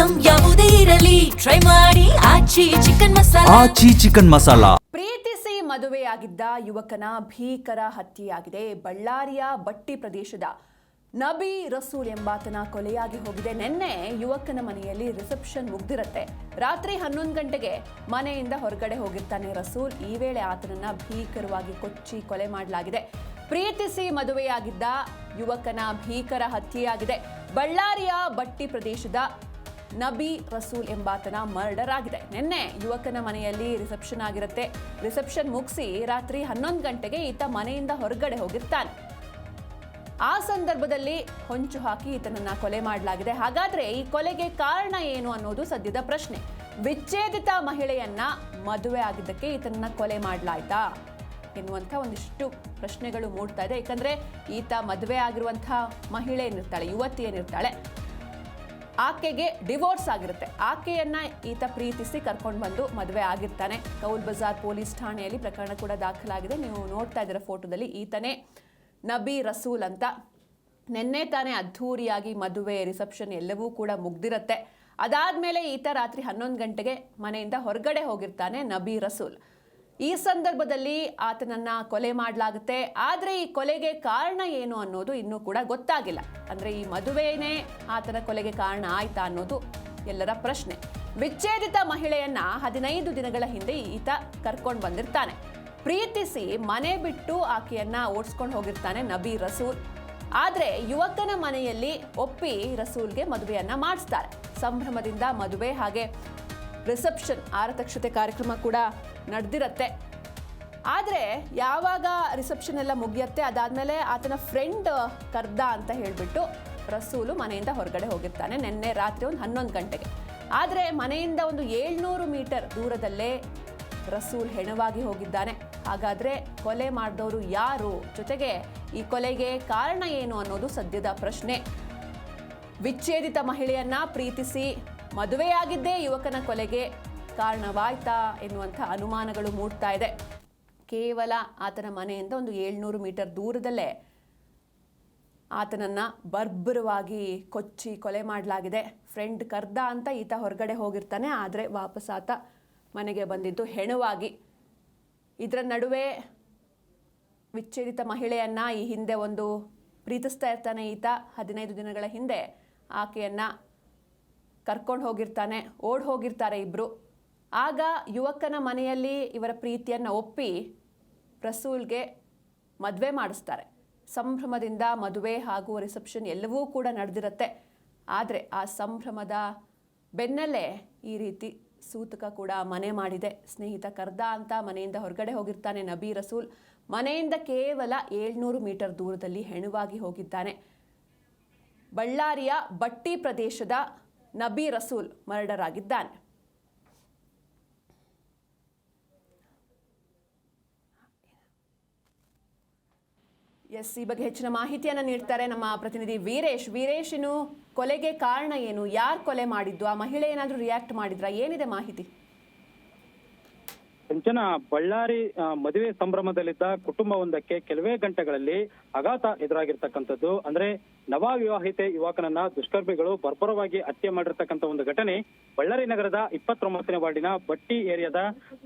Item ಯಾವುದೇ ಇರಲಿ try ಮಾಡಿ ಆಚಿ ಚಿಕನ್ ಮಸಾಲಾ. ಪ್ರೀತಿಸಿ ಮದುವೆಯಾಗಿದ್ದ ಯುವಕನ ಭೀಕರ ಹತ್ಯೆಯಾಗಿದೆ. ಬಳ್ಳಾರಿಯ ಬಟ್ಟಿ ಪ್ರದೇಶದ ನಬಿ ರಸೂಲ್ ಎಂಬಾತನ ಕೊಲೆಯಾಗಿ ಹೋಗಿದೆ. ನಿನ್ನೆ ಯುವಕನ ಮನೆಯಲ್ಲಿ ರಿಸೆಪ್ಷನ್ ಮುಗ್ದಿರತ್ತೆ. ರಾತ್ರಿ 11 ಗಂಟೆಗೆ ಮನೆಯಿಂದ ಹೊರಗಡೆ ಹೋಗಿರ್ತಾನೆ ರಸೂಲ್. ಈ ವೇಳೆ ಆತನನ್ನ ಭೀಕರವಾಗಿ ಕೊಚ್ಚಿ ಕೊಲೆ ಮಾಡಲಾಗಿದೆ. ಪ್ರೀತಿಸಿ ಮದುವೆಯಾಗಿದ್ದ ಯುವಕನ ಭೀಕರ ಹತ್ಯೆಯಾಗಿದೆ. ಬಳ್ಳಾರಿಯ ಬಟ್ಟಿ ಪ್ರದೇಶದ ನಬಿ ರಸೂಲ್ ಎಂಬಾತನ ಮರ್ಡರ್ ಆಗಿದೆ. ನಿನ್ನೆ ಯುವಕನ ಮನೆಯಲ್ಲಿ ರಿಸೆಪ್ಷನ್ ಆಗಿರುತ್ತೆ. ರಿಸೆಪ್ಷನ್ ಮುಗಿಸಿ ರಾತ್ರಿ 11 ಗಂಟೆಗೆ ಈತ ಮನೆಯಿಂದ ಹೊರಗಡೆ ಹೋಗಿರ್ತಾನೆ. ಆ ಸಂದರ್ಭದಲ್ಲಿ ಹೊಂಚು ಹಾಕಿ ಈತನನ್ನ ಕೊಲೆ ಮಾಡಲಾಗಿದೆ. ಹಾಗಾದ್ರೆ ಈ ಕೊಲೆಗೆ ಕಾರಣ ಏನು ಅನ್ನೋದು ಸದ್ಯದ ಪ್ರಶ್ನೆ. ವಿಚ್ಛೇದಿತ ಮಹಿಳೆಯನ್ನ ಮದುವೆ ಆಗಿದ್ದಕ್ಕೆ ಈತನನ್ನ ಕೊಲೆ ಮಾಡಲಾಯ್ತಾ ಎನ್ನುವಂಥ ಒಂದಿಷ್ಟು ಪ್ರಶ್ನೆಗಳು ಮೂಡ್ತಾ ಇದೆ. ಯಾಕಂದ್ರೆ ಈತ ಮದುವೆ ಆಗಿರುವಂತಹ ಮಹಿಳೆ ಏನಿರ್ತಾಳೆ, ಯುವತಿ ಏನಿರ್ತಾಳೆ, ಆಕೆಗೆ ಡಿವೋರ್ಸ್ ಆಗಿರುತ್ತೆ. ಆಕೆಯನ್ನ ಈತ ಪ್ರೀತಿಸಿ ಕರ್ಕೊಂಡು ಬಂದು ಮದುವೆ ಆಗಿರ್ತಾನೆ. ಕೌಲ್ ಬಜಾರ್ ಪೊಲೀಸ್ ಠಾಣೆಯಲ್ಲಿ ಪ್ರಕರಣ ಕೂಡ ದಾಖಲಾಗಿದೆ. ನೀವು ನೋಡ್ತಾ ಇದ್ದೀರ ಫೋಟೋದಲ್ಲಿ, ಈತನೇ ನಬಿ ರಸೂಲ್ ಅಂತ. ನಿನ್ನೆ ತಾನೇ ಅದ್ಧೂರಿಯಾಗಿ ಮದುವೆ ರಿಸೆಪ್ಷನ್ ಎಲ್ಲವೂ ಕೂಡ ಮುಗ್ದಿರತ್ತೆ. ಅದಾದ್ಮೇಲೆ ಈತ ರಾತ್ರಿ 11 ಗಂಟೆಗೆ ಮನೆಯಿಂದ ಹೊರಗಡೆ ಹೋಗಿರ್ತಾನೆ ನಬಿ ರಸೂಲ್. ಈ ಸಂದರ್ಭದಲ್ಲಿ ಆತನನ್ನ ಕೊಲೆ ಮಾಡಲಾಗುತ್ತೆ. ಆದ್ರೆ ಈ ಕೊಲೆಗೆ ಕಾರಣ ಏನು ಅನ್ನೋದು ಇನ್ನೂ ಕೂಡ ಗೊತ್ತಾಗಿಲ್ಲ. ಅಂದ್ರೆ ಈ ಮದುವೆನೇ ಆತನ ಕೊಲೆಗೆ ಕಾರಣ ಆಯ್ತಾ ಅನ್ನೋದು ಎಲ್ಲರ ಪ್ರಶ್ನೆ. ವಿಚ್ಛೇದಿತ ಮಹಿಳೆಯನ್ನ 15 ದಿನಗಳ ಹಿಂದೆ ಈತ ಕರ್ಕೊಂಡು ಬಂದಿರ್ತಾನೆ. ಪ್ರೀತಿಸಿ ಮನೆ ಬಿಟ್ಟು ಆಕೆಯನ್ನ ಓಡಿಸ್ಕೊಂಡು ಹೋಗಿರ್ತಾನೆ ನಬಿ ರಸೂಲ್. ಆದ್ರೆ ಯುವಕನ ಮನೆಯಲ್ಲಿ ಒಪ್ಪಿ ರಸೂಲ್ಗೆ ಮದುವೆಯನ್ನ ಮಾಡಿಸ್ತಾರೆ. ಸಂಭ್ರಮದಿಂದ ಮದುವೆ ಹಾಗೆ ರಿಸೆಪ್ಷನ್ ಆರತಕ್ಷತೆ ಕಾರ್ಯಕ್ರಮ ಕೂಡ ನಡೆದಿರತ್ತೆ. ಆದರೆ ಯಾವಾಗ ರಿಸೆಪ್ಷನ್ ಎಲ್ಲ ಮುಗಿಯತ್ತೆ, ಅದಾದಮೇಲೆ ಆತನ ಫ್ರೆಂಡ್ ಕರ್ದ ಅಂತ ಹೇಳಿಬಿಟ್ಟು ರಸೂಲು ಮನೆಯಿಂದ ಹೊರಗಡೆ ಹೋಗಿರ್ತಾನೆ ನಿನ್ನೆ ರಾತ್ರಿ ಒಂದು 11 ಗಂಟೆಗೆ. ಆದರೆ ಮನೆಯಿಂದ ಒಂದು 700 ಮೀಟರ್ ದೂರದಲ್ಲೇ ರಸೂಲ್ ಹೆಣವಾಗಿ ಹೋಗಿದ್ದಾನೆ. ಹಾಗಾದರೆ ಕೊಲೆ ಮಾಡಿದವರು ಯಾರು, ಜೊತೆಗೆ ಈ ಕೊಲೆಗೆ ಕಾರಣ ಏನು ಅನ್ನೋದು ಸದ್ಯದ ಪ್ರಶ್ನೆ. ವಿಚ್ಛೇದಿತ ಮಹಿಳೆಯನ್ನ ಪ್ರೀತಿಸಿ ಮದುವೆಯಾಗಿದ್ದೇ ಯುವಕನ ಕೊಲೆಗೆ ಕಾರಣವಾಯ್ತಾ ಎನ್ನುವಂಥ ಅನುಮಾನಗಳು ಮೂಡ್ತಾ ಇದೆ. ಕೇವಲ ಆತನ ಮನೆಯಿಂದ ಒಂದು 700 ಮೀಟರ್ ದೂರದಲ್ಲೇ ಆತನನ್ನ ಬರ್ಬರವಾಗಿ ಕೊಚ್ಚಿ ಕೊಲೆ ಮಾಡಲಾಗಿದೆ. ಫ್ರೆಂಡ್ ಕರ್ದ ಅಂತ ಈತ ಹೊರಗಡೆ ಹೋಗಿರ್ತಾನೆ. ಆದರೆ ವಾಪಸ್ ಆತ ಮನೆಗೆ ಬಂದಿದ್ದು ಹೆಣವಾಗಿ. ಇದರ ನಡುವೆ ವಿಚ್ಛೇದಿತ ಮಹಿಳೆಯನ್ನ ಈ ಹಿಂದೆ ಒಂದು ಪ್ರೀತಿಸ್ತಾ ಇರ್ತಾನೆ ಈತ. 15 ದಿನಗಳ ಹಿಂದೆ ಆಕೆಯನ್ನ ಕರ್ಕೊಂಡು ಹೋಗಿರ್ತಾನೆ. ಓಡ್ ಹೋಗಿರ್ತಾರೆ ಇಬ್ರು. ಆಗ ಯುವಕನ ಮನೆಯಲ್ಲಿ ಇವರ ಪ್ರೀತಿಯನ್ನು ಒಪ್ಪಿ ರಸೂಲ್ಗೆ ಮದುವೆ ಮಾಡಿಸ್ತಾರೆ. ಸಂಭ್ರಮದಿಂದ ಮದುವೆ ಹಾಗೂ ರಿಸೆಪ್ಷನ್ ಎಲ್ಲವೂ ಕೂಡ ನಡೆದಿರುತ್ತೆ. ಆದರೆ ಆ ಸಂಭ್ರಮದ ಬೆನ್ನಲ್ಲೇ ಈ ರೀತಿ ಸೂತಕ ಕೂಡ ಮನೆ ಮಾಡಿದೆ. ಸ್ನೇಹಿತ ಕರ್ದ ಅಂತ ಮನೆಯಿಂದ ಹೊರಗಡೆ ಹೋಗಿರ್ತಾನೆ ನಬಿ ರಸೂಲ್. ಮನೆಯಿಂದ ಕೇವಲ 700 ಮೀಟರ್ ದೂರದಲ್ಲಿ ಹೆಣವಾಗಿ ಹೋಗಿದ್ದಾನೆ. ಬಳ್ಳಾರಿಯ ಬಟ್ಟಿ ಪ್ರದೇಶದ ನಬಿ ರಸೂಲ್ ಮರ್ಡರ್ ಆಗಿದ್ದಾನೆ. ಈ ಬಗ್ಗೆ ಹೆಚ್ಚಿನ ಮಾಹಿತಿಯನ್ನು ನೀಡ್ತಾರೆ ನಮ್ಮ ಪ್ರತಿನಿಧಿ ವೀರೇಶ್. ಇನ್ನು ಕೊಲೆಗೆ ಕಾರಣ ಏನು, ಯಾರು ಕೊಲೆ ಮಾಡಿದ್ದು, ಆ ಮಹಿಳೆ ಏನಾದರೂ ರಿಯಾಕ್ಟ್ ಮಾಡಿದ್ರಾ, ಏನಿದೆ ಮಾಹಿತಿ? ಸಿಂಚನ, ಬಳ್ಳಾರಿ ಮದುವೆ ಸಂಭ್ರಮದಲ್ಲಿದ್ದ ಕುಟುಂಬವೊಂದಕ್ಕೆ ಕೆಲವೇ ಗಂಟೆಗಳಲ್ಲಿ ಆಘಾತ ಎದುರಾಗಿರ್ತಕ್ಕಂಥದ್ದು. ಅಂದ್ರೆ ನವ ವಿವಾಹಿತೆ ಯುವಕನನ್ನ ದುಷ್ಕರ್ಮಿಗಳು ಬರ್ಬರವಾಗಿ ಹತ್ಯೆ ಮಾಡಿರ್ತಕ್ಕಂಥ ಒಂದು ಘಟನೆ ಬಳ್ಳಾರಿ ನಗರದ 29ನೇ ವಾರ್ಡಿನ ಬಟ್ಟಿ ಏರಿಯಾದ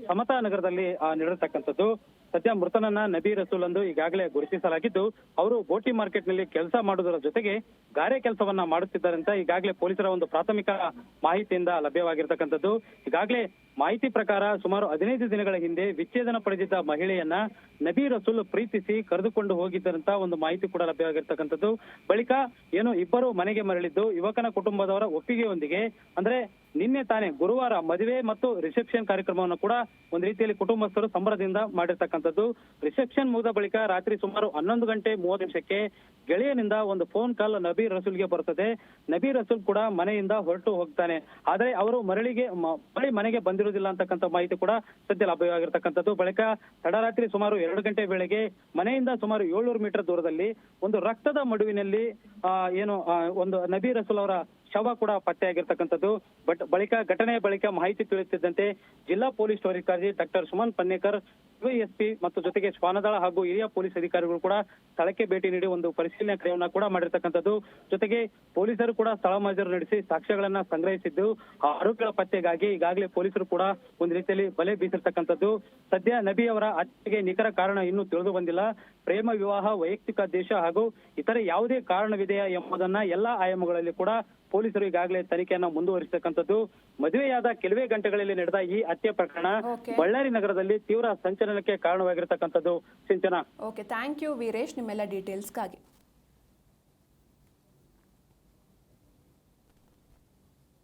ಸಮತಾ ನಗರದಲ್ಲಿ ನಡೆದಿರ್ತಕ್ಕಂಥದ್ದು. ಸದ್ಯ ಮೃತನನ್ನ ನಬಿ ರಸೂಲ್ ಎಂದು ಈಗಾಗಲೇ ಗುರುತಿಸಲಾಗಿದ್ದು, ಅವರು ಬೋಟಿ ಮಾರ್ಕೆಟ್ ನಲ್ಲಿ ಕೆಲಸ ಮಾಡುವುದರ ಜೊತೆಗೆ ಗಾರೆ ಕೆಲಸವನ್ನ ಮಾಡುತ್ತಿದ್ದಾರೆ ಅಂತ ಈಗಾಗಲೇ ಪೊಲೀಸರ ಒಂದು ಪ್ರಾಥಮಿಕ ಮಾಹಿತಿಯಿಂದ ಲಭ್ಯವಾಗಿರ್ತಕ್ಕಂಥದ್ದು. ಈಗಾಗಲೇ ಮಾಹಿತಿ ಪ್ರಕಾರ ಸುಮಾರು 15 ದಿನಗಳ ಹಿಂದೆ ವಿಚ್ಛೇದನ ಪಡೆದಿದ್ದ ಮಹಿಳೆಯನ್ನ ನಬಿ ರಸೂಲ್ ಪ್ರೀತಿಸಿ ಕರೆದುಕೊಂಡು ಹೋಗಿದ್ದರಂತ ಒಂದು ಮಾಹಿತಿ ಕೂಡ ಲಭ್ಯವಾಗಿರ್ತಕ್ಕಂಥದ್ದು. ಬಳಿಕ ಏನು ಇಬ್ಬರು ಮನೆಗೆ ಮರಳಿದ್ದು ಯುವಕನ ಕುಟುಂಬದವರ ಒಪ್ಪಿಗೆಯೊಂದಿಗೆ, ಅಂದ್ರೆ ನಿನ್ನೆ ತಾನೇ ಗುರುವಾರ ಮದುವೆ ಮತ್ತು ರಿಸೆಪ್ಷನ್ ಕಾರ್ಯಕ್ರಮವನ್ನು ಕೂಡ ಒಂದು ರೀತಿಯಲ್ಲಿ ಕುಟುಂಬಸ್ಥರು ಸಂಭ್ರಮದಿಂದ ಮಾಡಿರ್ತಕ್ಕಂಥದ್ದು. ರಿಸೆಪ್ಷನ್ ಮುಗಿದ ಬಳಿಕ ರಾತ್ರಿ ಸುಮಾರು 11 ಗಂಟೆ 30 ನಿಮಿಷಕ್ಕೆ ಗೆಳೆಯನಿಂದ ಒಂದು ಫೋನ್ ಕಾಲ್ ನಬಿ ರಸೂಲ್ಗೆ ಬರ್ತದೆ. ನಬಿ ರಸೂಲ್ ಕೂಡ ಮನೆಯಿಂದ ಹೊರಟು ಹೋಗ್ತಾನೆ. ಆದ್ರೆ ಅವರು ಮರಳಿ ಮನೆಗೆ ಬಂದಿರುವುದಿಲ್ಲ ಅಂತಕ್ಕಂಥ ಮಾಹಿತಿ ಕೂಡ ಸದ್ಯ ಲಭ್ಯವಾಗಿರ್ತಕ್ಕಂಥದ್ದು. ಬಳಿಕ ತಡರಾತ್ರಿ ಸುಮಾರು 2 ಗಂಟೆ ವೇಳೆಗೆ ಮನೆಯಿಂದ ಸುಮಾರು 700 ಮೀಟರ್ ದೂರದಲ್ಲಿ ಒಂದು ರಕ್ತದ ಮಡುವಿನಲ್ಲಿ ಒಂದು ನಬಿ ರಸೂಲ್ ಅವರ ಶವ ಕೂಡ ಪತ್ತೆಯಾಗಿರ್ತಕ್ಕಂಥದ್ದು. ಬಳಿಕ ಘಟನೆಯ ಬಳಿಕ ಮಾಹಿತಿ ತಿಳಿಯುತ್ತಿದ್ದಂತೆ ಜಿಲ್ಲಾ ಪೊಲೀಸ್ ವರಿಷ್ಠಾಧಿಕಾರಿ ಡಾಕ್ಟರ್ ಸುಮನ್ ಪನ್ನೇಕರ್ ಎಸ್ಪಿ ಮತ್ತು ಜೊತೆಗೆ ಶ್ವಾನದಳ ಹಾಗೂ ಹಿರಿಯ ಪೊಲೀಸ್ ಅಧಿಕಾರಿಗಳು ಕೂಡ ಸ್ಥಳಕ್ಕೆ ಭೇಟಿ ನೀಡಿ ಒಂದು ಪರಿಶೀಲನೆ ಕಾರ್ಯವನ್ನ ಕೂಡ ಮಾಡಿರ್ತಕ್ಕಂಥದ್ದು. ಜೊತೆಗೆ ಪೊಲೀಸರು ಕೂಡ ಸ್ಥಳ ಮಹಜರು ನಡೆಸಿ ಸಾಕ್ಷ್ಯಗಳನ್ನ ಸಂಗ್ರಹಿಸಿದ್ದು ಆರೋಪಿಗಳ ಪತ್ತೆಗಾಗಿ ಈಗಾಗಲೇ ಪೊಲೀಸರು ಕೂಡ ಒಂದು ರೀತಿಯಲ್ಲಿ ಬಲೆ ಬೀಸಿರ್ತಕ್ಕಂಥದ್ದು. ಸದ್ಯ ನಬಿ ಅವರ ಹತ್ಯೆಗೆ ನಿಖರ ಕಾರಣ ಇನ್ನೂ ತಿಳಿದು ಬಂದಿಲ್ಲ. ಪ್ರೇಮ ವಿವಾಹ, ವೈಯಕ್ತಿಕ ದೇಶ ಹಾಗೂ ಇತರೆ ಯಾವುದೇ ಕಾರಣವಿದೆಯಾ ಎಂಬುದನ್ನ ಎಲ್ಲಾ ಆಯಾಮಗಳಲ್ಲಿ ಕೂಡ ಪೊಲೀಸರು ಈಗಾಗಲೇ ತನಿಖೆಯನ್ನ ಮುಂದುವರಿಸತಕ್ಕಂಥದ್ದು. ಮದುವೆಯಾದ ಕೆಲವೇ ಗಂಟೆಗಳಲ್ಲಿ ನಡೆದ ಈ ಹತ್ಯೆ ಪ್ರಕರಣ ಬಳ್ಳಾರಿ ನಗರದಲ್ಲಿ ತೀವ್ರ ಸಂಚಲನಕ್ಕೆ ಕಾರಣವಾಗಿರತಕ್ಕಂಥದ್ದು. Sinchana. Okay, thank you Veeresh ನಿಮ್ಮೆಲ್ಲ ಡೀಟೇಲ್ಸ್ಗಾಗಿ.